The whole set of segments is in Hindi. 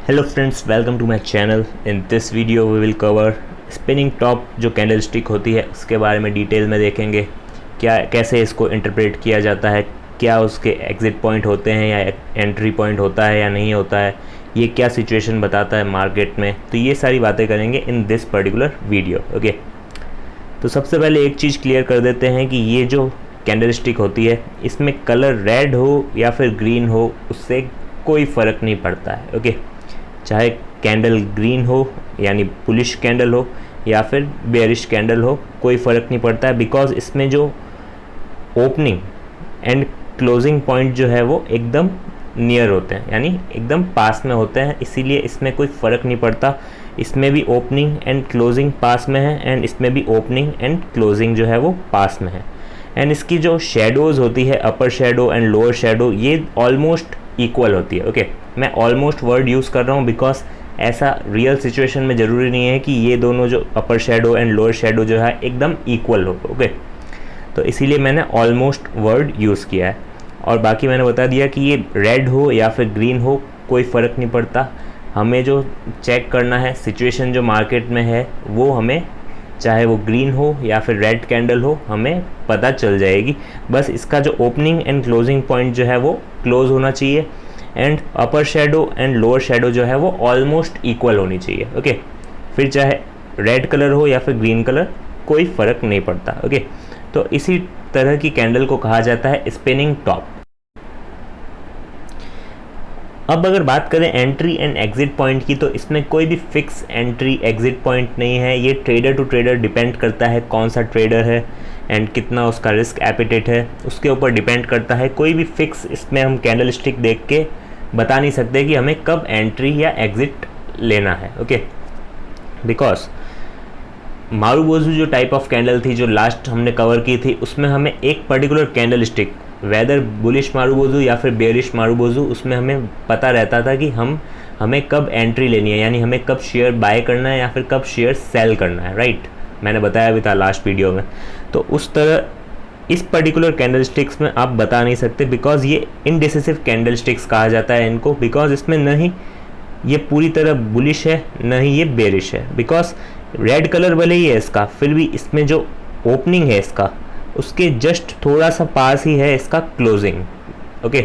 Hello friends, welcome to my channel. In this video we will cover spinning top जो कैंडल स्टिक होती है उसके बारे में डिटेल में देखेंगे। क्या कैसे इसको इंटरप्रेट किया जाता है, क्या उसके एग्ज़िट पॉइंट होते हैं या एंट्री पॉइंट होता है या नहीं होता है, ये क्या सिचुएशन बताता है मार्केट में, तो ये सारी बातें करेंगे in this particular video. Okay, तो सबसे पहले एक चीज़ क्लियर कर देते हैं कि ये जो कैंडल स्टिक होती है इसमें कलर रेड हो या फिर ग्रीन हो उससे कोई फ़र्क नहीं पड़ता है। ओके, चाहे कैंडल ग्रीन हो यानी बुलिश कैंडल हो या फिर बेयरिश कैंडल हो, कोई फ़र्क नहीं पड़ता है, बिकॉज इसमें जो ओपनिंग एंड क्लोजिंग पॉइंट जो है वो एकदम नियर होते हैं, यानी एकदम पास में होते हैं, इसीलिए इसमें कोई फ़र्क नहीं पड़ता। इसमें भी ओपनिंग एंड क्लोजिंग पास में है एंड इसमें भी ओपनिंग एंड क्लोजिंग जो है वो पास में है। एंड इसकी जो शेडोज़ होती है, अपर शेडो एंड लोअर शेडो, ये ऑलमोस्ट इक्वल होती है। ओके, मैं ऑलमोस्ट वर्ड यूज़ कर रहा हूँ बिकॉज ऐसा रियल सिचुएशन में ज़रूरी नहीं है कि ये दोनों जो अपर शेडो एंड लोअर शेडो जो है एकदम इक्वल हो। ओके, तो इसीलिए मैंने ऑलमोस्ट वर्ड यूज़ किया है। और बाकी मैंने बता दिया कि ये रेड हो या फिर ग्रीन हो कोई फ़र्क नहीं पड़ता। हमें जो चेक करना है सिचुएशन जो मार्केट में है वो हमें, चाहे वो ग्रीन हो या फिर रेड कैंडल हो, हमें पता चल जाएगी। बस इसका जो ओपनिंग एंड क्लोजिंग पॉइंट जो है वो क्लोज होना चाहिए and upper shadow and lower shadow जो है वो ऑलमोस्ट इक्वल होनी चाहिए। ओके, फिर चाहे रेड कलर हो या फिर ग्रीन कलर, कोई फ़र्क नहीं पड़ता। ओके, तो इसी तरह की कैंडल को कहा जाता है स्पिनिंग टॉप। अब अगर बात करें एंट्री एंड एग्ज़िट पॉइंट की, तो इसमें कोई भी फिक्स एंट्री एग्ज़िट पॉइंट नहीं है। ये ट्रेडर टू ट्रेडर डिपेंड करता है, कौन सा ट्रेडर है एंड कितना उसका रिस्क एपिटेट है, उसके ऊपर डिपेंड करता है। कोई भी फिक्स इसमें हम कैंडल स्टिक देख के बता नहीं सकते कि हमें कब एंट्री या एग्ज़िट लेना है। ओके, बिकॉज मारुबोजू जो टाइप ऑफ कैंडल थी जो लास्ट हमने कवर की थी, उसमें हमें एक particular candlestick, whether bullish marubozu या फिर बेयरिश मारुबोजू, उसमें हमें पता रहता था कि हमें कब एंट्री लेनी है, यानी हमें कब शेयर बाय करना है या फिर कब शेयर सेल करना है। राइट, मैंने बताया भी था लास्ट वीडियो में। तो उस तरह इस पर्टिकुलर कैंडल स्टिक्स में आप बता नहीं सकते, बिकॉज ये इनडिसिसिव कैंडल स्टिक्स कहा जाता है इनको, बिकॉज इसमें न ही ये पूरी तरह बुलिश है न ही ये बेरिश है। बिकॉज रेड कलर भले ही है इसका, फिर भी इसमें जो ओपनिंग है इसका, उसके जस्ट थोड़ा सा पास ही है इसका क्लोजिंग। ओके,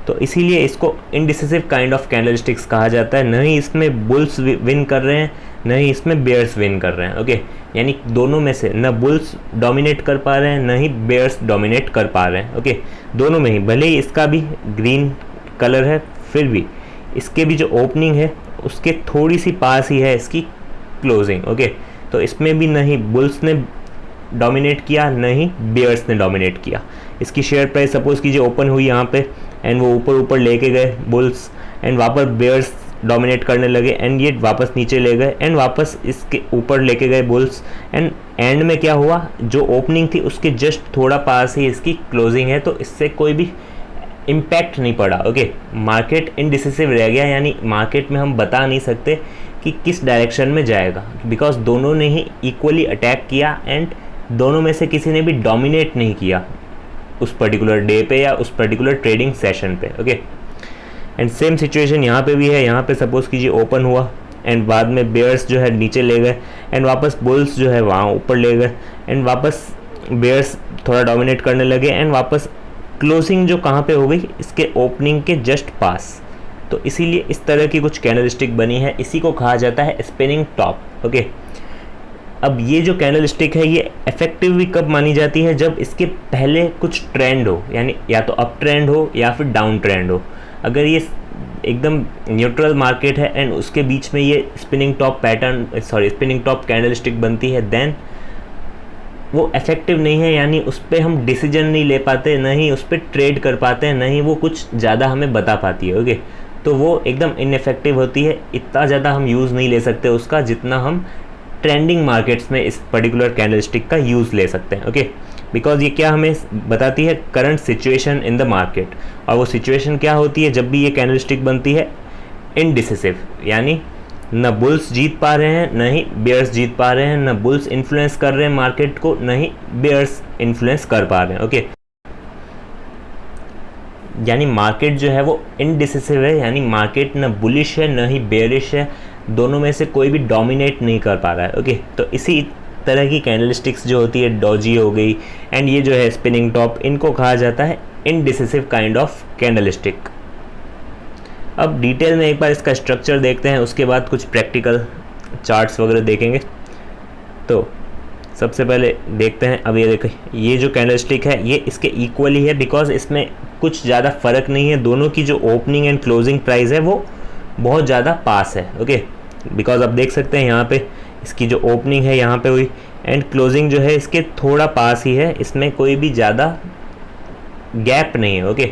तो इसीलिए इसको indecisive kind of candle sticks कहा जाता है। न ही इसमें बुल्स विन कर रहे हैं न ही इसमें बेयर्स विन कर रहे हैं। ओके, यानी दोनों में से न बुल्स डोमिनेट कर पा रहे हैं न ही बेयर्स डोमिनेट कर पा रहे हैं। ओके, दोनों में ही, भले ही इसका भी ग्रीन कलर है, फिर भी इसके भी जो ओपनिंग है उसके थोड़ी सी पास ही है इसकी क्लोजिंग। ओके, तो इसमें भी न ही बुल्स ने डोमिनेट किया न ही बेयर्स ने डोमिनेट किया। इसकी शेयर प्राइस सपोज़ कीजिए ओपन हुई यहाँ पे एंड वो ऊपर लेके गए बुल्स एंड वापस बेयर्स डोमिनेट करने लगे एंड ये वापस नीचे ले गए एंड वापस इसके ऊपर लेके गए बुल्स एंड एंड में क्या हुआ, जो ओपनिंग थी उसके जस्ट थोड़ा पास ही इसकी क्लोजिंग है, तो इससे कोई भी इम्पैक्ट नहीं पड़ा। ओके, मार्केट इनडिसिसिव रह गया, यानी मार्केट में हम बता नहीं सकते कि किस डायरेक्शन में जाएगा, बिकॉज दोनों ने ही इक्वली अटैक किया एंड दोनों में से किसी ने भी डोमिनेट नहीं किया उस पर्टिकुलर डे पे या उस पर्टिकुलर ट्रेडिंग सेशन पे। ओके, एंड सेम सिचुएशन यहाँ पे भी है। यहाँ पे सपोज़ कीजिए ओपन हुआ एंड बाद में बेयर्स जो है नीचे ले गए एंड वापस बुल्स जो है वहाँ ऊपर ले गए एंड वापस बेयर्स थोड़ा डोमिनेट करने लगे एंड वापस क्लोजिंग जो कहाँ पे हो गई, इसके ओपनिंग के जस्ट पास। तो इसीलिए इस तरह की कुछ कैंडल स्टिक बनी है, इसी को कहा जाता है स्पिनिंग टॉप। ओके, अब ये जो कैंडल स्टिक है ये इफेक्टिव भी कब मानी जाती है, जब इसके पहले कुछ ट्रेंड हो, यानी या तो अप ट्रेंड हो या फिर डाउन ट्रेंड हो। अगर ये एकदम न्यूट्रल मार्केट है एंड उसके बीच में ये spinning top spinning top candle stick बनती है, देन वो इफेक्टिव नहीं है, यानी उस पर हम डिसीजन नहीं ले पाते, न ही उस पर ट्रेड कर पाते हैं, न ही वो कुछ ज़्यादा हमें बता पाती है। ओके, तो वो एकदम इनइफेक्टिव होती है। इतना ज़्यादा हम यूज़ नहीं ले सकते उसका जितना हम ट्रेंडिंग मार्केट्स में इस पर्टिकुलर कैंडल स्टिक का यूज़ ले सकते हैं। ओके, बिकॉज ये क्या हमें बताती है, current situation in the market. और वो सिचुएशन क्या होती है, जब भी ये कैंडल स्टिक बनती है इनडिसिसिव, यानी न बुल्स जीत पा रहे हैं न ही बेयर्स जीत पा रहे हैं, न बुल्स इन्फ्लुएंस कर रहे हैं मार्केट को न ही बेयर्स इन्फ्लुएंस कर पा रहे हैं। ओके, यानी मार्केट जो है वो इनडिसिसिव है, यानी मार्केट न बुलिश है न ही बेयरिश है, दोनों में से कोई भी डोमिनेट नहीं कर पा रहा है। ओके, तो इसी तरह की कैंडलस्टिक्स जो होती है, डॉजी हो गई एंड ये जो है स्पिनिंग टॉप, इनको कहा जाता है इनडिसिसिव काइंड ऑफ कैंडलस्टिक। अब डिटेल में एक बार इसका स्ट्रक्चर देखते हैं, उसके बाद कुछ प्रैक्टिकल चार्ट्स वगैरह देखेंगे। तो सबसे पहले देखते हैं, अब ये देखें, ये जो कैंडलस्टिक है ये इसके इक्वल ही है, बिकॉज इसमें कुछ ज़्यादा फ़र्क नहीं है, दोनों की जो ओपनिंग एंड क्लोजिंग प्राइस है वो बहुत ज़्यादा पास है। ओके, बिकॉज आप देख सकते हैं यहाँ पे इसकी जो ओपनिंग है यहाँ पे हुई एंड क्लोजिंग जो है इसके थोड़ा पास ही है, इसमें कोई भी ज़्यादा गैप नहीं है। ओके,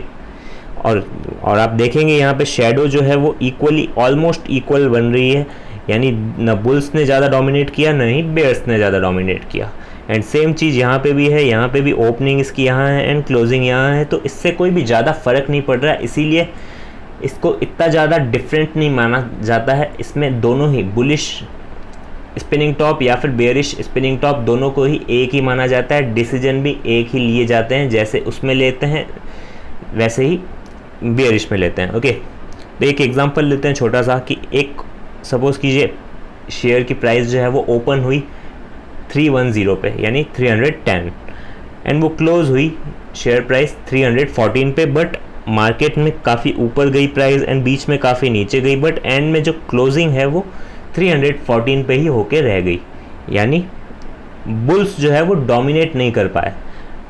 और आप देखेंगे यहाँ पे शेडो जो है वो इक्वली ऑलमोस्ट इक्वल बन रही है, यानी न बुल्स ने ज़्यादा डोमिनेट किया न ही बेयर्स ने ज़्यादा डोमिनेट किया। एंड सेम चीज़ यहाँ पे भी है, यहाँ पे भी ओपनिंग इसकी यहाँ है एंड क्लोजिंग यहाँ है, तो इससे कोई भी ज़्यादा फ़र्क नहीं पड़ रहा है, इसीलिए इसको इतना ज़्यादा डिफरेंट नहीं माना जाता है। इसमें दोनों ही बुलिश स्पिनिंग टॉप या फिर बेयरिश स्पिनिंग टॉप दोनों को ही एक ही माना जाता है, डिसीजन भी एक ही लिए जाते हैं, जैसे उसमें लेते हैं वैसे ही बेयरिश में लेते हैं। ओके, तो एक एग्जांपल लेते हैं छोटा सा कि एक सपोज़ कीजिए शेयर की प्राइस जो है वो ओपन हुई 310 पे, यानी 310, एंड वो क्लोज हुई शेयर प्राइस 314 पे, बट मार्केट में काफ़ी ऊपर गई प्राइस एंड बीच में काफ़ी नीचे गई, बट एंड में जो क्लोजिंग है वो 314 पे ही होके रह गई, यानी बुल्स जो है वो डोमिनेट नहीं कर पाए।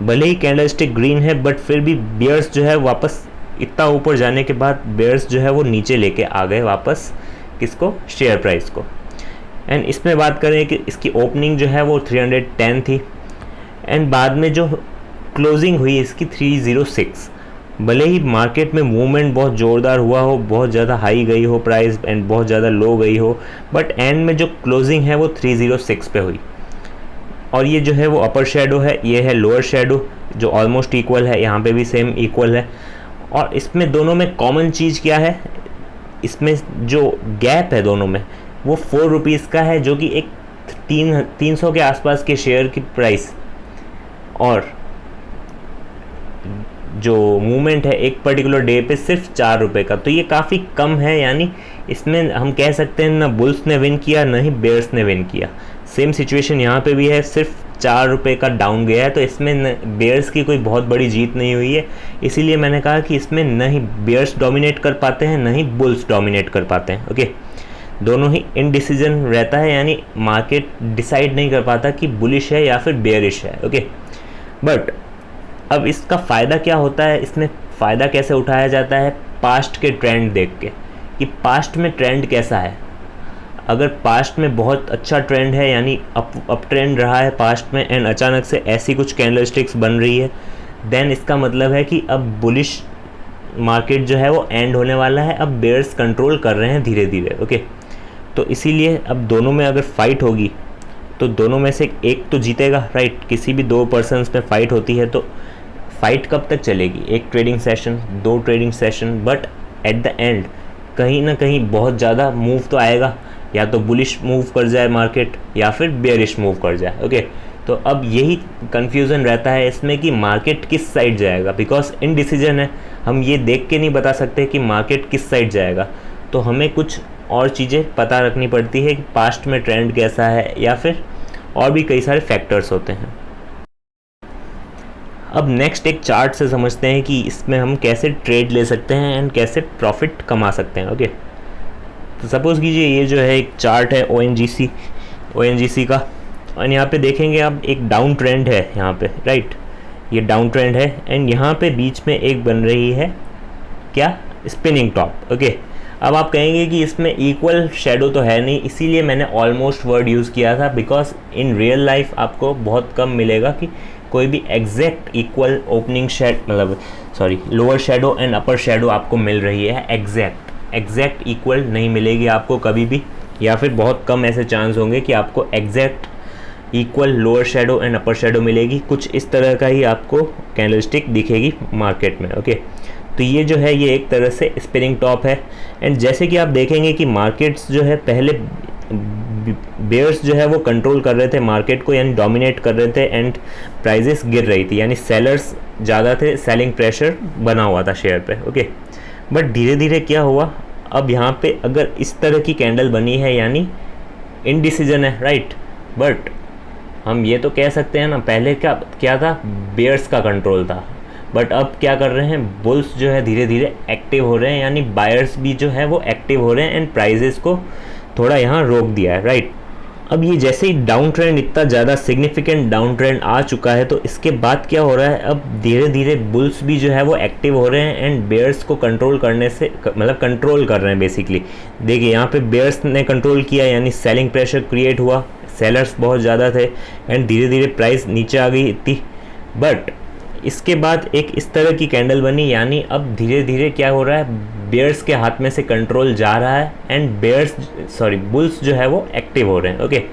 भले ही कैंडलस्टिक ग्रीन है बट फिर भी बेयर्स जो है वापस इतना ऊपर जाने के बाद बेयर्स जो है वो नीचे लेके आ गए वापस किसको, शेयर प्राइस को। एंड इसमें बात करें कि इसकी ओपनिंग जो है वो 310 थी एंड बाद में जो क्लोजिंग हुई इसकी 306। भले ही मार्केट में मूवमेंट बहुत ज़ोरदार हुआ हो, बहुत ज़्यादा हाई गई हो प्राइस एंड बहुत ज़्यादा लो गई हो, बट एंड में जो क्लोजिंग है वो 306 पे हुई। और ये जो है वो अपर शेडो है, ये है लोअर शेडो जो ऑलमोस्ट इक्वल है, यहाँ पे भी सेम इक्वल है। और इसमें दोनों में कॉमन चीज़ क्या है, इसमें जो गैप है दोनों में वो 4 रुपीज़ का है, जो कि एक 300 के आसपास के शेयर की प्राइस और जो मूवमेंट है एक पर्टिकुलर डे पे सिर्फ 4 रुपये का, तो ये काफ़ी कम है। यानी इसमें हम कह सकते हैं ना बुल्स ने विन किया ना ही बेयर्स ने विन किया। सेम सिचुएशन यहाँ पे भी है, सिर्फ 4 रुपये का डाउन गया है, तो इसमें बेयर्स की कोई बहुत बड़ी जीत नहीं हुई है। इसीलिए मैंने कहा कि इसमें न ही बेयर्स डोमिनेट कर पाते हैं न ही बुल्स डोमिनेट कर पाते हैं। ओके, दोनों ही इनडिसीजन रहता है, यानी मार्केट डिसाइड नहीं कर पाता कि बुलिश है या फिर बेयरिश है। ओके, बट अब इसका फ़ायदा क्या होता है, इसमें फ़ायदा कैसे उठाया जाता है, पास्ट के ट्रेंड देख के कि पास्ट में ट्रेंड कैसा है। अगर पास्ट में बहुत अच्छा ट्रेंड है, यानी अप ट्रेंड रहा है पास्ट में एंड अचानक से ऐसी कुछ कैंडलस्टिक्स बन रही है, देन इसका मतलब है कि अब बुलिश मार्केट जो है वो एंड होने वाला है, अब बेयर्स कंट्रोल कर रहे हैं धीरे धीरे। ओके, तो इसीलिए अब दोनों में अगर फाइट होगी तो दोनों में से एक तो जीतेगा, राइट। किसी भी 2 पर्सन्स में फाइट होती है तो फाइट कब तक चलेगी, एक trading session, 2 trading session, but at the end कहीं ना कहीं बहुत ज़्यादा मूव तो आएगा, या तो बुलिश मूव कर जाए मार्केट या फिर बेयरिश मूव कर जाए। ओके, तो अब यही कन्फ्यूज़न रहता है इसमें कि मार्केट किस साइड जाएगा, बिकॉज इनडिसीजन है, हम ये देख के नहीं बता सकते कि मार्केट किस साइड जाएगा। तो हमें कुछ और चीज़ें पता रखनी पड़ती है कि पास्ट में ट्रेंड कैसा है, या फिर और भी कई सारे फैक्टर्स होते हैं। अब नेक्स्ट एक चार्ट से समझते हैं कि इसमें हम कैसे ट्रेड ले सकते हैं एंड कैसे प्रॉफिट कमा सकते हैं। ओके, तो सपोज़ कीजिए ये जो है एक चार्ट है ONGC का, और यहाँ पे देखेंगे आप एक डाउन ट्रेंड है यहाँ पे, राइट। ये डाउन ट्रेंड है एंड यहाँ पे बीच में एक बन रही है क्या, स्पिनिंग टॉप। ओके, अब आप कहेंगे कि इसमें इक्वल शेडो तो है नहीं, इसीलिए मैंने ऑलमोस्ट वर्ड यूज़ किया था, बिकॉज इन रियल लाइफ आपको बहुत कम मिलेगा कि कोई भी exact equal opening lower shadow and upper shadow आपको मिल रही है। एग्जैक्ट इक्वल नहीं मिलेगी आपको कभी भी, या फिर बहुत कम ऐसे चांस होंगे कि आपको exact equal lower shadow and upper shadow मिलेगी। कुछ इस तरह का ही आपको कैंडलस्टिक दिखेगी मार्केट में। ओके, तो ये जो है ये एक तरह से स्पिनिंग टॉप है। एंड जैसे कि आप देखेंगे कि मार्केट्स जो है पहले बेयर्स जो है वो कंट्रोल कर रहे थे मार्केट को, यानी डोमिनेट कर रहे थे एंड प्राइजेस गिर रही थी, यानी सेलर्स ज़्यादा थे, सेलिंग प्रेशर बना हुआ था शेयर पे। ओके, बट धीरे धीरे क्या हुआ, अब यहाँ पे अगर इस तरह की कैंडल बनी है यानी इनडिसीजन है, राइट। बट हम ये तो कह सकते हैं ना, पहले क्या क्या था, बेयर्स का कंट्रोल था, बट अब क्या कर रहे हैं, बुल्स जो है धीरे धीरे एक्टिव हो रहे हैं, यानी बायर्स भी जो है वो एक्टिव हो रहे हैं एंड प्राइजेस को थोड़ा यहाँ रोक दिया है, राइट। अब ये जैसे ही डाउन ट्रेंड, इतना ज़्यादा सिग्निफिकेंट डाउन ट्रेंड आ चुका है, तो इसके बाद क्या हो रहा है, अब धीरे धीरे बुल्स भी जो है वो एक्टिव हो रहे हैं एंड बेयर्स को कंट्रोल करने से मतलब कंट्रोल कर रहे हैं बेसिकली। देखिए यहाँ पे बेयर्स ने कंट्रोल किया, यानी सेलिंग प्रेशर क्रिएट हुआ, सेलर्स बहुत ज़्यादा थे एंड धीरे धीरे प्राइस नीचे आ गई इतनी। बट इसके बाद एक इस तरह की कैंडल बनी, यानी अब धीरे धीरे क्या हो रहा है, बेयर्स के हाथ में से कंट्रोल जा रहा है एंड बुल्स जो है वो एक्टिव हो रहे हैं। ओके,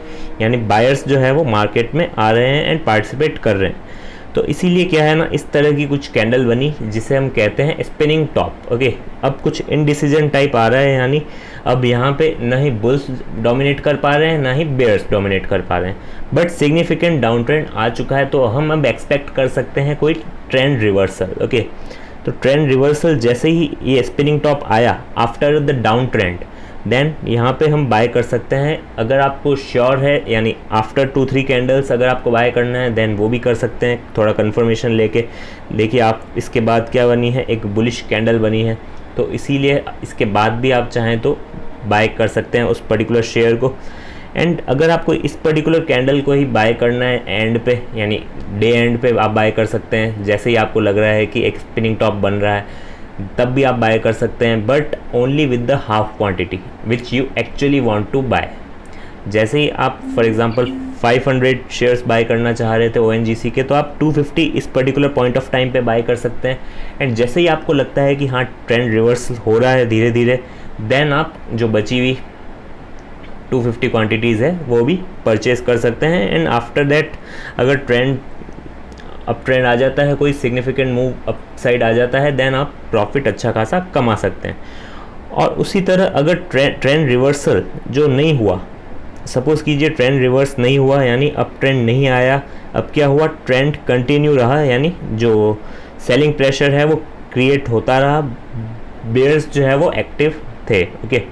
यानी बायर्स जो है वो मार्केट में आ रहे हैं एंड पार्टिसिपेट कर रहे हैं। तो इसीलिए क्या है ना, इस तरह की कुछ कैंडल बनी जिसे हम कहते हैं स्पिनिंग टॉप। ओके, अब कुछ इनडिसीजन टाइप आ रहा है, यानी अब यहाँ पे ना ही बुल्स डोमिनेट कर पा रहे हैं ना ही बेयर्स डोमिनेट कर पा रहे हैं, बट सिग्निफिकेंट डाउन ट्रेंड आ चुका है, तो हम अब एक्सपेक्ट कर सकते हैं कोई ट्रेंड रिवर्सल। ओके, तो ट्रेंड रिवर्सल जैसे ही ये स्पिनिंग टॉप आया after the down trend, then यहाँ पे हम बाय कर सकते हैं। अगर आपको श्योर है, यानी आफ्टर 2-3 कैंडल्स अगर आपको बाय करना है, देन वो भी कर सकते हैं थोड़ा कंफर्मेशन लेके। देखिए आप इसके बाद क्या बनी है, एक बुलिश कैंडल बनी है, तो इसीलिए इसके बाद भी आप चाहें तो बाय कर सकते हैं उस पर्टिकुलर शेयर को। एंड अगर आपको इस पर्टिकुलर कैंडल को ही बाय करना है एंड पे, यानी डे एंड पे आप बाय कर सकते हैं, जैसे ही आपको लग रहा है कि एक स्पिनिंग टॉप बन रहा है तब भी आप बाय कर सकते हैं, but only with the half quantity which you actually want to buy. जैसे ही आप फॉर एग्जांपल 500 शेयर्स बाय करना चाह रहे थे ONGC के, तो आप 250 इस पर्टिकुलर पॉइंट ऑफ टाइम पे बाय कर सकते हैं। एंड जैसे ही आपको लगता है कि हाँ ट्रेंड रिवर्स हो रहा है धीरे धीरे, देन आप जो बची हुई 250 क्वांटिटीज़ है वो भी परचेज कर सकते हैं। एंड आफ्टर दैट अगर अप ट्रेंड आ जाता है, कोई सिग्निफिकेंट मूव अप साइड आ जाता है, देन आप प्रॉफिट अच्छा खासा कमा सकते हैं। और उसी तरह अगर ट्रेंड रिवर्सल जो नहीं हुआ, सपोज़ कीजिए ट्रेंड रिवर्स नहीं हुआ, यानी अप ट्रेंड नहीं आया, अब क्या हुआ, ट्रेंड कंटिन्यू रहा, यानी जो सेलिंग प्रेशर है वो क्रिएट होता रहा, बेयर्स जो है वो एक्टिव थे। ओके,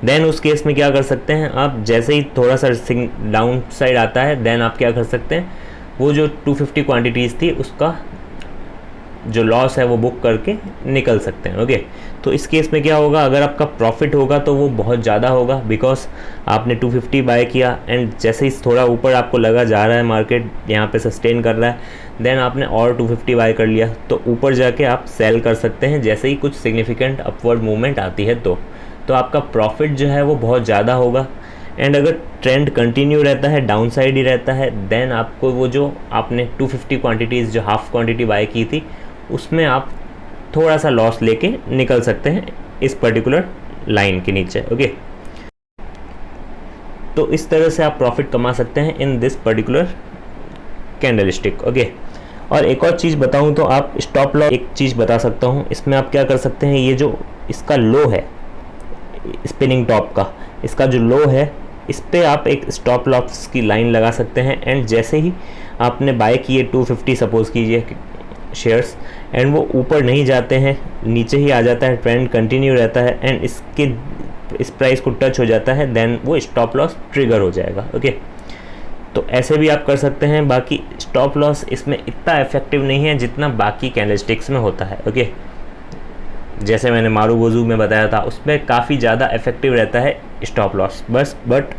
देन उस केस में क्या कर सकते हैं आप, जैसे ही थोड़ा सा डाउन साइड आता है, देन आप क्या कर सकते हैं, वो जो 250 क्वांटिटीज़ थी उसका जो लॉस है वो बुक करके निकल सकते हैं। ओके, तो इस केस में क्या होगा, अगर आपका प्रॉफिट होगा तो वो बहुत ज़्यादा होगा, बिकॉज आपने 250 बाय किया एंड जैसे ही थोड़ा ऊपर आपको लगा जा रहा है मार्केट यहाँ पे सस्टेन कर रहा है, देन आपने और 250 बाय कर लिया, तो ऊपर जाके आप सेल कर सकते हैं जैसे ही कुछ सिग्निफिकेंट अपवर्ड मूवमेंट आती है। तो आपका प्रॉफिट जो है वो बहुत ज़्यादा होगा। एंड अगर ट्रेंड कंटिन्यू रहता है, डाउन साइड ही रहता है, देन आपको वो जो आपने 250 क्वांटिटीज़ जो हाफ क्वांटिटी बाय की थी उसमें आप थोड़ा सा लॉस लेके निकल सकते हैं इस पर्टिकुलर लाइन के नीचे। ओके, तो इस तरह से आप प्रॉफिट कमा सकते हैं in this particular candlestick. Okay, और एक और चीज़ बताऊं तो आप स्टॉप लॉस, एक चीज़ बता सकता हूं, इसमें आप क्या कर सकते हैं, ये जो इसका लो है स्पिनिंग टॉप का, इसका जो लो है इस पर आप एक स्टॉप लॉस की लाइन लगा सकते हैं। एंड जैसे ही आपने बाय किए 250 सपोज कीजिए शेयर्स, एंड वो ऊपर नहीं जाते हैं, नीचे ही आ जाता है, ट्रेंड कंटिन्यू रहता है एंड इस प्राइस को टच हो जाता है, देन वो स्टॉप लॉस ट्रिगर हो जाएगा। ओके, तो ऐसे भी आप कर सकते हैं। बाकी स्टॉप लॉस इसमें इतना इफेक्टिव नहीं है जितना बाकी कैंडलस्टिक्स में होता है। ओके, जैसे मैंने मारूबोजू में बताया था उसमें काफ़ी ज़्यादा इफेक्टिव रहता है stop loss, but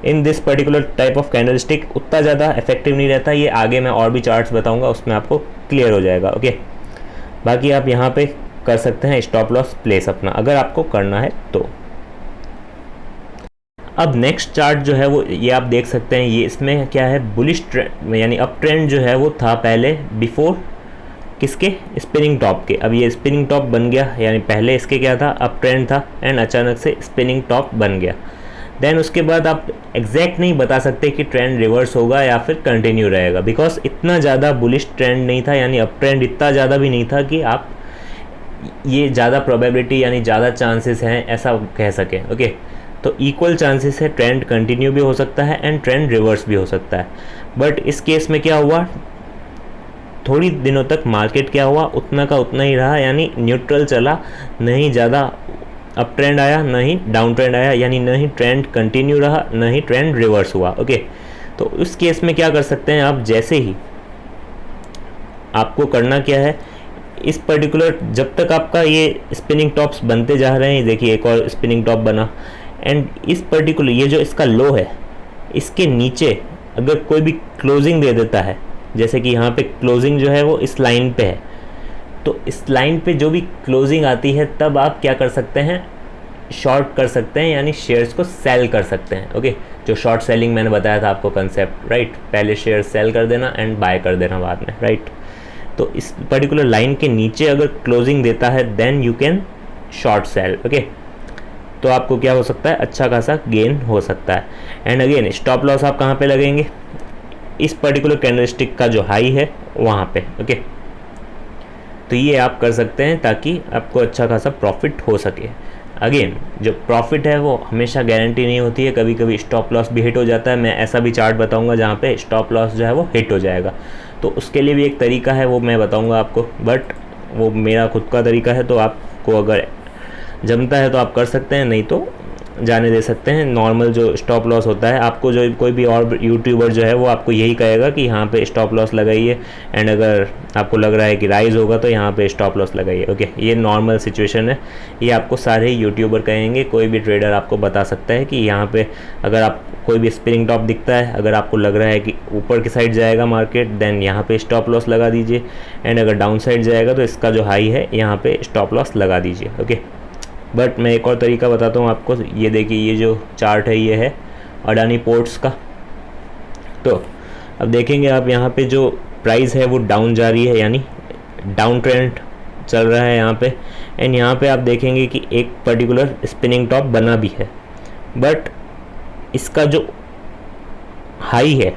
in this particular type of candlestick उतना ज़्यादा इफेक्टिव नहीं रहता। ये आगे मैं और भी चार्ट्स बताऊंगा, उसमें आपको क्लियर हो जाएगा। ओके, बाकी आप यहाँ पे कर सकते हैं स्टॉप लॉस प्लेस अपना, अगर आपको करना है तो। अब नेक्स्ट चार्ट जो है वो ये आप देख सकते हैं, ये इसमें क्या है, बुलिश ट्रेंड, यानी अप ट्रेंड जो है वो था पहले बिफोर किसके, स्पिनिंग टॉप के। अब ये स्पिनिंग टॉप बन गया, यानी पहले इसके क्या था, अप ट्रेंड था एंड अचानक से स्पिनिंग टॉप बन गया। देन उसके बाद आप एग्जैक्ट नहीं बता सकते कि ट्रेंड रिवर्स होगा या फिर कंटिन्यू रहेगा, बिकॉज इतना ज़्यादा बुलिश ट्रेंड नहीं था, यानी अप ट्रेंड इतना ज़्यादा भी नहीं था कि आप ये ज़्यादा प्रोबेबिलिटी यानी ज़्यादा चांसेस हैं ऐसा कह सकें। ओके, तो इक्वल चांसेस है, ट्रेंड कंटिन्यू भी हो सकता है एंड ट्रेंड रिवर्स भी हो सकता है। बट इस केस में क्या हुआ, थोड़ी दिनों तक मार्केट क्या हुआ, उतना का उतना ही रहा, यानी न्यूट्रल चला, नहीं ज़्यादा अप ट्रेंड आया, न ही डाउन ट्रेंड आया, यानी न ही ट्रेंड कंटिन्यू रहा, न ही ट्रेंड रिवर्स हुआ। ओके, तो उस केस में क्या कर सकते हैं आप, जैसे ही आपको करना क्या है, इस पर्टिकुलर जब तक आपका ये स्पिनिंग टॉप्स बनते जा रहे हैं, देखिए एक और स्पिनिंग टॉप बना, एंड इस पर्टिकुलर ये जो इसका लो है, इसके नीचे अगर कोई भी क्लोजिंग दे देता है, जैसे कि यहाँ पे क्लोजिंग जो है वो इस लाइन पे है, तो इस लाइन पे जो भी क्लोजिंग आती है तब आप क्या कर सकते हैं, शॉर्ट कर सकते हैं, यानी शेयर्स को सेल कर सकते हैं। ओके, जो शॉर्ट सेलिंग मैंने बताया था आपको कंसेप्ट, राइट, पहले शेयर सेल कर देना एंड बाय कर देना बाद में, राइट। तो इस पर्टिकुलर लाइन के नीचे अगर क्लोजिंग देता है then you can short sell. Okay, तो आपको क्या हो सकता है, अच्छा खासा गेन हो सकता है। एंड अगेन स्टॉप लॉस आप कहाँ पे लगेंगे, इस पर्टिकुलर कैंडलस्टिक का जो हाई है वहाँ पे। ओके, तो ये आप कर सकते हैं ताकि आपको अच्छा खासा प्रॉफिट हो सके। अगेन जो प्रॉफिट है वो हमेशा गारंटी नहीं होती है, कभी कभी स्टॉप लॉस भी हिट हो जाता है। मैं ऐसा भी चार्ट बताऊंगा जहाँ पे स्टॉप लॉस जो है वो हिट हो जाएगा, तो उसके लिए भी एक तरीका है, वो मैं बताऊंगा आपको, बट वो मेरा खुद का तरीका है, तो आपको अगर जमता है तो आप कर सकते हैं, नहीं तो जाने दे सकते हैं। नॉर्मल जो स्टॉप लॉस होता है, आपको जो कोई भी और यूट्यूबर जो है वो आपको यही कहेगा कि यहाँ पे स्टॉप लॉस लगाइए, एंड अगर आपको लग रहा है कि राइज होगा तो यहाँ पे स्टॉप लॉस लगाइए। ओके, ये नॉर्मल सिचुएशन है, ये आपको सारे यूट्यूबर कहेंगे, कोई भी ट्रेडर आपको बता सकता है कि यहाँ पे अगर आप कोई भी स्पिनिंग टॉप दिखता है, अगर आपको लग रहा है कि ऊपर की साइड जाएगा मार्केट, देन यहाँ पे स्टॉप लॉस लगा दीजिए, एंड अगर डाउन साइड जाएगा तो इसका जो हाई है यहाँ पे स्टॉप लॉस लगा दीजिए। ओके, बट मैं एक और तरीका बताता हूँ आपको। ये देखिए, ये जो चार्ट है ये है अडानी पोर्ट्स का। तो अब देखेंगे आप, यहाँ पे जो प्राइस है वो डाउन जा रही है, यानी डाउन ट्रेंड चल रहा है यहाँ पे, एंड यहाँ पे आप देखेंगे कि एक पर्टिकुलर स्पिनिंग टॉप बना भी है, बट इसका जो हाई है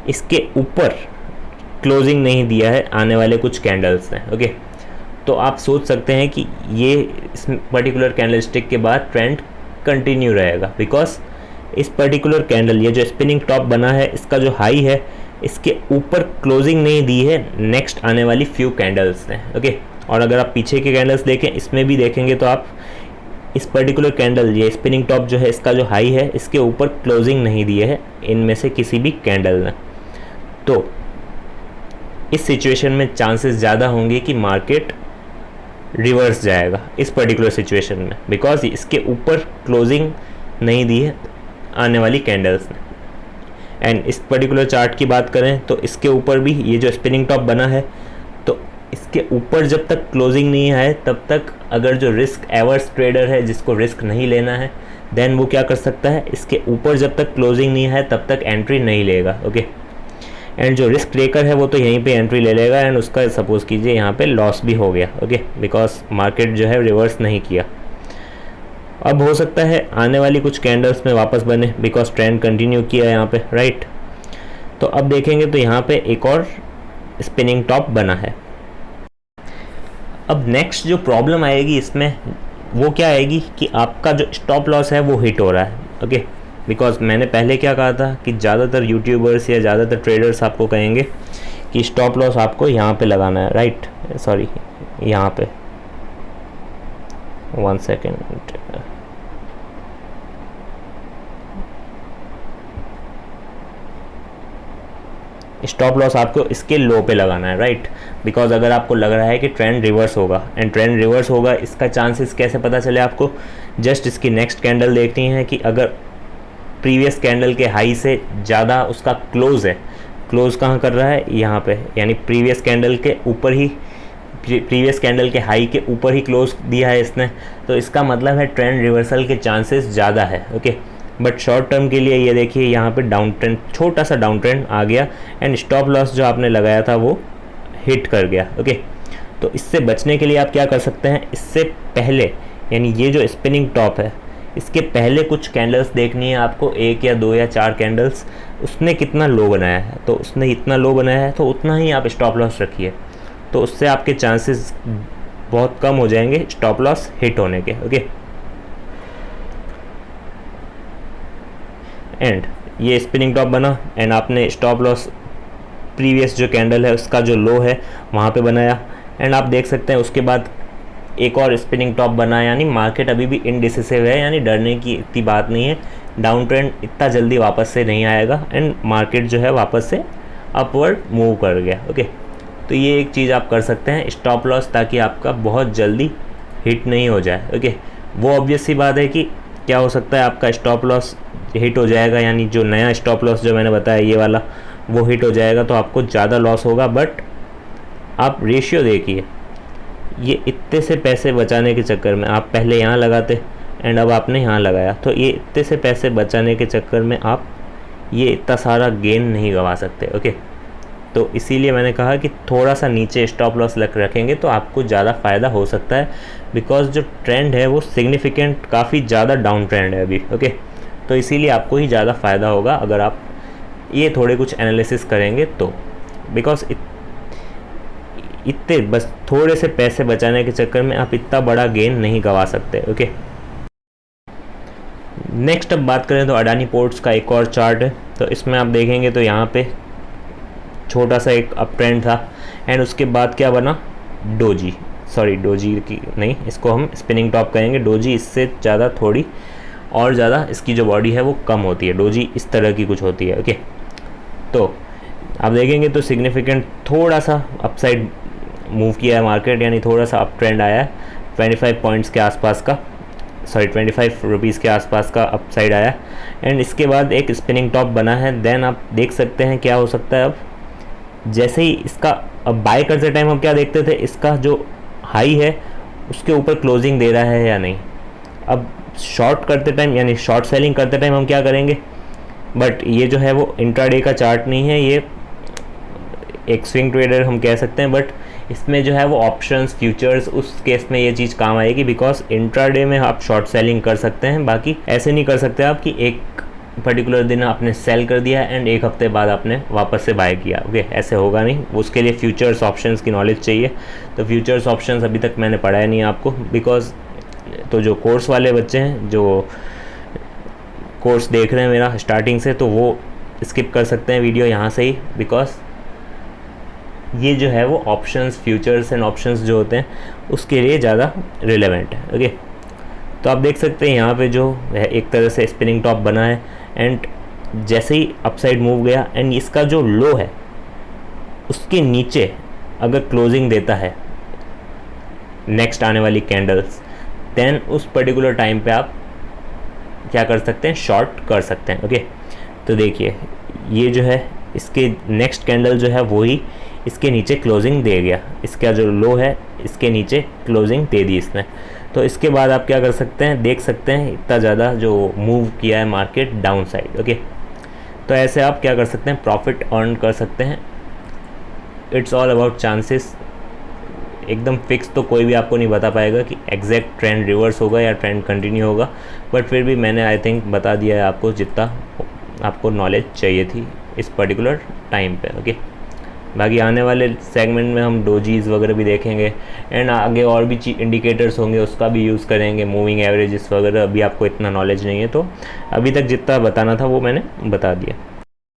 इसके ऊपर क्लोजिंग नहीं दिया है आने वाले कुछ कैंडल्स ने। ओके, तो आप सोच सकते हैं कि ये इस पर्टिकुलर कैंडलस्टिक के बाद ट्रेंड कंटिन्यू रहेगा, बिकॉज इस पर्टिकुलर कैंडल, ये जो स्पिनिंग टॉप बना है, इसका जो हाई है इसके ऊपर क्लोजिंग नहीं दी है नेक्स्ट आने वाली फ्यू कैंडल्स ने। ओके, और अगर आप पीछे के कैंडल्स देखें, इसमें भी देखेंगे तो आप इस पर्टिकुलर कैंडल, ये स्पिनिंग टॉप जो है, इसका जो हाई है इसके ऊपर क्लोजिंग नहीं दिए है इनमें से किसी भी कैंडल ने। तो इस सिचुएशन में चांसेस ज़्यादा होंगे कि मार्केट रिवर्स जाएगा इस पर्टिकुलर सिचुएशन में, बिकॉज इसके ऊपर क्लोजिंग नहीं दी है आने वाली कैंडल्स ने। एंड इस पर्टिकुलर चार्ट की बात करें तो इसके ऊपर भी ये जो स्पिनिंग टॉप बना है, तो इसके ऊपर जब तक क्लोजिंग नहीं आए तब तक अगर जो रिस्क एवर्स ट्रेडर है, जिसको रिस्क नहीं लेना है, देन वो क्या कर सकता है, इसके ऊपर जब तक क्लोजिंग नहीं है तब तक एंट्री नहीं लेगा। ओके, एंड जो रिस्क टेकर है वो तो यहीं पे एंट्री ले लेगा, एंड उसका सपोज कीजिए यहाँ पे लॉस भी हो गया। ओके, बिकॉज मार्केट जो है रिवर्स नहीं किया। अब हो सकता है आने वाली कुछ कैंडल्स में वापस बने, बिकॉज ट्रेंड कंटिन्यू किया यहाँ पे, राइट। तो अब देखेंगे तो यहाँ पे एक और स्पिनिंग टॉप बना है। अब नेक्स्ट जो प्रॉब्लम आएगी इसमें वो क्या आएगी कि आपका जो स्टॉप लॉस है वो हिट हो रहा है। ओके, बिकॉज मैंने पहले क्या कहा था कि ज़्यादातर यूट्यूबर्स या ज़्यादातर ट्रेडर्स आपको कहेंगे कि स्टॉप लॉस आपको यहाँ पे लगाना है, राइट, सॉरी यहाँ पे, 1 सेकेंड, स्टॉप लॉस आपको इसके लो पे लगाना है, राइट। बिकॉज अगर आपको लग रहा है कि ट्रेंड रिवर्स होगा, एंड ट्रेंड रिवर्स होगा, इसका चांसेस कैसे पता चले आपको, जस्ट इसकी नेक्स्ट कैंडल देखनी है कि अगर प्रीवियस कैंडल के हाई से ज़्यादा उसका क्लोज है, क्लोज कहाँ कर रहा है, यहाँ पे, यानी प्रीवियस कैंडल के ऊपर ही, प्रीवियस कैंडल के हाई के ऊपर ही क्लोज दिया है इसने, तो इसका मतलब है ट्रेंड रिवर्सल के चांसेस ज़्यादा है। ओके, बट शॉर्ट टर्म के लिए ये देखिए यहाँ पे डाउन ट्रेंड, छोटा सा डाउन ट्रेंड आ गया, एंड स्टॉप लॉस जो आपने लगाया था वो हिट कर गया। ओके, तो इससे बचने के लिए आप क्या कर सकते हैं, इससे पहले, यानी ये जो स्पिनिंग टॉप है इसके पहले कुछ कैंडल्स देखनी है आपको, 1 या 2 या 4 कैंडल्स, उसने कितना लो बनाया है, तो उसने इतना लो बनाया है तो उतना ही आप स्टॉप लॉस रखिए, तो उससे आपके चांसेस बहुत कम हो जाएंगे स्टॉप लॉस हिट होने के। ओके, एंड ये स्पिनिंग टॉप बना, एंड आपने स्टॉप लॉस प्रीवियस जो कैंडल है उसका जो लो है वहाँ पे बनाया, एंड आप देख सकते हैं उसके बाद एक और स्पिनिंग टॉप बना, यानी मार्केट अभी भी इनडिसिसिव है, यानी डरने की इतनी बात नहीं है। डाउन ट्रेंड इतना जल्दी वापस से नहीं आएगा एंड मार्केट जो है वापस से अपवर्ड मूव कर गया। ओके, तो ये एक चीज़ आप कर सकते हैं, स्टॉप लॉस, ताकि आपका बहुत जल्दी हिट नहीं हो जाए। ओके, वो ऑब्वियस सी बात है कि क्या हो सकता है आपका स्टॉप लॉस हिट हो जाएगा, यानी जो नया स्टॉप लॉस जो मैंने बताया ये वाला वो हिट हो जाएगा तो आपको ज़्यादा लॉस होगा। बट आप रेशियो देखिए, ये इतने से पैसे बचाने के चक्कर में आप पहले यहाँ लगाते एंड अब आपने यहाँ लगाया, तो ये इतने से पैसे बचाने के चक्कर में आप ये इतना सारा गेन नहीं गंवा सकते। ओके, तो इसीलिए मैंने कहा कि थोड़ा सा नीचे स्टॉप लॉस रखेंगे तो आपको ज़्यादा फ़ायदा हो सकता है, बिकॉज जो ट्रेंड है वो सिग्निफिकेंट काफ़ी ज़्यादा डाउन ट्रेंड है अभी। ओके, तो इसीलिए आपको ही ज़्यादा फ़ायदा होगा अगर आप ये थोड़े कुछ एनालिसिस करेंगे तो, बिकॉज इतने बस थोड़े से पैसे बचाने के चक्कर में आप इतना बड़ा गेन नहीं गंवा सकते। ओके, नेक्स्ट अब बात करें तो अडानी पोर्ट्स का एक और चार्ट है, तो इसमें आप देखेंगे तो यहाँ पे छोटा सा एक अप ट्रेंड था एंड उसके बाद क्या बना, डोजी की नहीं, इसको हम स्पिनिंग टॉप कहेंगे। डोजी इससे ज़्यादा थोड़ी और ज़्यादा इसकी जो बॉडी है वो कम होती है, डोजी इस तरह की कुछ होती है। ओके, तो आप देखेंगे तो सिग्निफिकेंट थोड़ा सा अपसाइड मूव किया है मार्केट, यानी थोड़ा सा अप ट्रेंड आया है 25 पॉइंट्स के आसपास का, 25 रुपीज़ के आसपास का अपसाइड आया एंड इसके बाद एक स्पिनिंग टॉप बना है। देन आप देख सकते हैं क्या हो सकता है, अब जैसे ही इसका अब बाय करते टाइम हम क्या देखते थे, इसका जो हाई है उसके ऊपर क्लोजिंग दे रहा है या नहीं। अब शॉर्ट करते टाइम यानी शॉर्ट सेलिंग करते टाइम हम क्या करेंगे, बट ये जो है वो इंट्राडे का चार्ट नहीं है, ये एक स्विंग ट्रेडर हम कह सकते हैं, बट इसमें जो है वो ऑप्शंस फ्यूचर्स उस केस में ये चीज़ काम आएगी, बिकॉज इंट्राडे में आप शॉर्ट सेलिंग कर सकते हैं, बाकी ऐसे नहीं कर सकते आप कि एक पर्टिकुलर दिन आपने सेल कर दिया एंड एक हफ्ते बाद आपने वापस से बाय किया। ओके, ऐसे होगा नहीं, उसके लिए फ्यूचर्स ऑप्शंस की नॉलेज चाहिए। तो फ्यूचर्स ऑप्शंस अभी तक मैंने पढ़ाया नहीं है आपको, बिकॉज तो जो कोर्स वाले बच्चे हैं जो कोर्स देख रहे हैं मेरा स्टार्टिंग से, तो वो स्किप कर सकते हैं वीडियो यहाँ से ही, बिकॉज ये जो है वो ऑप्शंस फ्यूचर्स एंड ऑप्शंस जो होते हैं उसके लिए ज़्यादा रिलेवेंट है। ओके, तो आप देख सकते हैं यहाँ पे जो है एक तरह से स्पिनिंग टॉप बना है एंड जैसे ही अपसाइड मूव गया एंड इसका जो लो है उसके नीचे अगर क्लोजिंग देता है नेक्स्ट आने वाली कैंडल्स, देन उस पर्टिकुलर टाइम पे आप क्या कर सकते हैं, शॉर्ट कर सकते हैं। ओके, तो देखिए ये जो है इसके नेक्स्ट कैंडल जो है वही इसके नीचे क्लोजिंग दे गया, इसका जो लो है इसके नीचे क्लोजिंग दे दी इसने। तो इसके बाद आप क्या कर सकते हैं, देख सकते हैं इतना ज़्यादा जो मूव किया है मार्केट डाउन साइड। ओके, तो ऐसे आप क्या कर सकते हैं, प्रॉफिट अर्न कर सकते हैं। इट्स ऑल अबाउट चांसेस, एकदम फिक्स तो कोई भी आपको नहीं बता पाएगा कि एग्जैक्ट ट्रेंड रिवर्स होगा या ट्रेंड कंटिन्यू होगा, बट फिर भी मैंने आई थिंक बता दिया है आपको जितना आपको नॉलेज चाहिए थी इस पर्टिकुलर टाइम पे। ओके, बाकी आने वाले सेगमेंट में हम डोजीज़ वगैरह भी देखेंगे एंड आगे और भी इंडिकेटर्स होंगे उसका भी यूज़ करेंगे, मूविंग एवरेजेस वगैरह। अभी आपको इतना नॉलेज नहीं है, तो अभी तक जितना बताना था वो मैंने बता दिया।